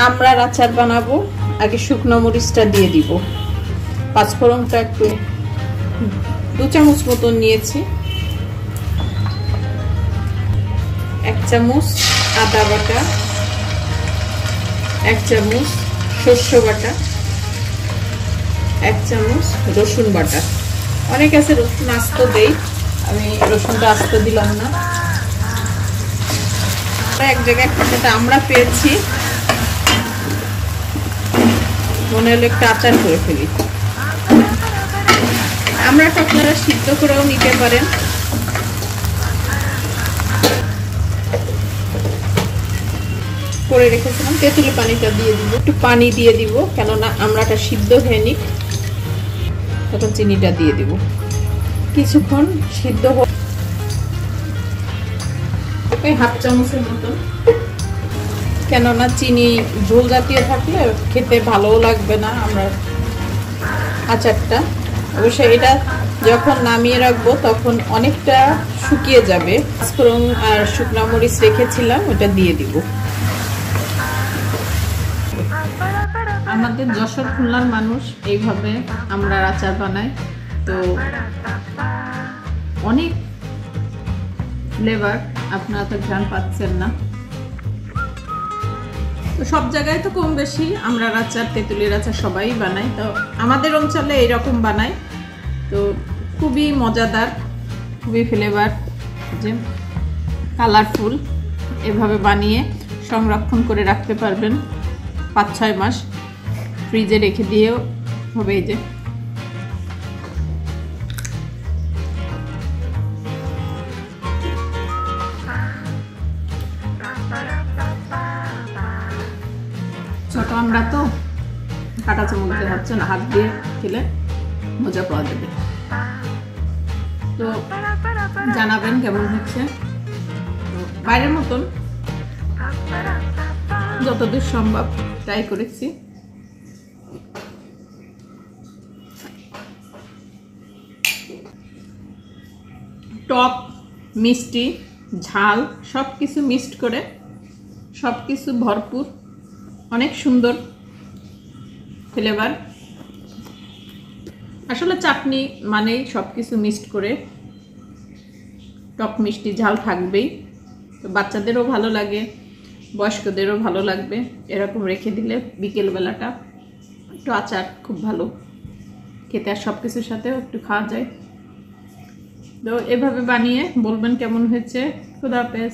আমড়ার আচার বানাবো। আগে শুকনো মরিচটা দিয়ে দিব, পাঁচফোড়নটা একটু 2 চামচ মতন নিয়েছি, 1 চামচ আদা বাটা, 1 চামচ সরষে বাটা, 1 চামচ রসুন বাটা। অনেক আছে রসুন আস্ত দেই, আমি রসুনটা আস্ত দিলাম না। এক জায়গায় একটা আমরা পেয়েছি, মনে হলো একটা আচার করে ফেলি। আমরা আপনারা সিদ্ধ করেও নিতে পারেন। করে রেখেছিলাম, তেঁতুলের পানিটা দিয়ে দিব, একটু পানি দিয়ে দিব, কেননা আমড়াটা সিদ্ধ হয়ে নিক। তখন চিনিটা দিয়ে দিব, কিছুক্ষণ সিদ্ধ হোক, ওই 1/2 চামচের মতন, কেননা চিনি ঝোল জাতীয় থাকলে খেতে ভালোও লাগবে না আমরা আচারটা। অবশ্যই এটা যখন নামিয়ে রাখবো তখন অনেকটা শুকিয়ে যাবে। পাঁচফোড়ন আর শুকনো মরিচ রেখেছিলাম, ওটা দিয়ে দিব। আমাদের যশোর খুলনার মানুষ এইভাবে আমরা আচার বানাই, তো অনেক ফ্লেভার, আপনারা তো ঘ্রাণ পাচ্ছেন না। তো সব জায়গায় তো কম বেশি আমরা আচার, তেঁতুলের আচার সবাই বানাই, তো আমাদের অঞ্চলে এইরকম বানাই। তো খুবই মজাদার, খুবই ফ্লেভার, যে কালারফুল। এভাবে বানিয়ে সংরক্ষণ করে রাখতে পারবেন 5-6 মাস, ফ্রিজে রেখে দিয়েও হবে। এই যে ছোট আমরা তো কাটা চামচ দিয়ে হচ্ছে না, হাত দিয়ে খেলে মজা পাওয়া যাবে। তো জানাবেন কেমন হচ্ছে। বাইরের মতন যতদূর সম্ভব ট্রাই করেছি। টক, মিষ্টি, ঝাল সব কিছু মিক্সড করে, সব কিছু ভরপুর, অনেক সুন্দর ফ্লেভার। আসলে চাটনি মানেই সব কিছু মিক্সড করে, টক, মিষ্টি, ঝাল থাকবেই। তো বাচ্চাদেরও ভালো লাগে, বয়স্কদেরও ভালো লাগবে। এরকম রেখে দিলে বিকেলবেলাটা একটু আচার খুব ভালো খেতে, আর সব কিছুর সাথেও একটু খাওয়া যায়। তো এভাবে বানিয়ে বলবেন কেমন হয়েছে। খুদা হাফেজ।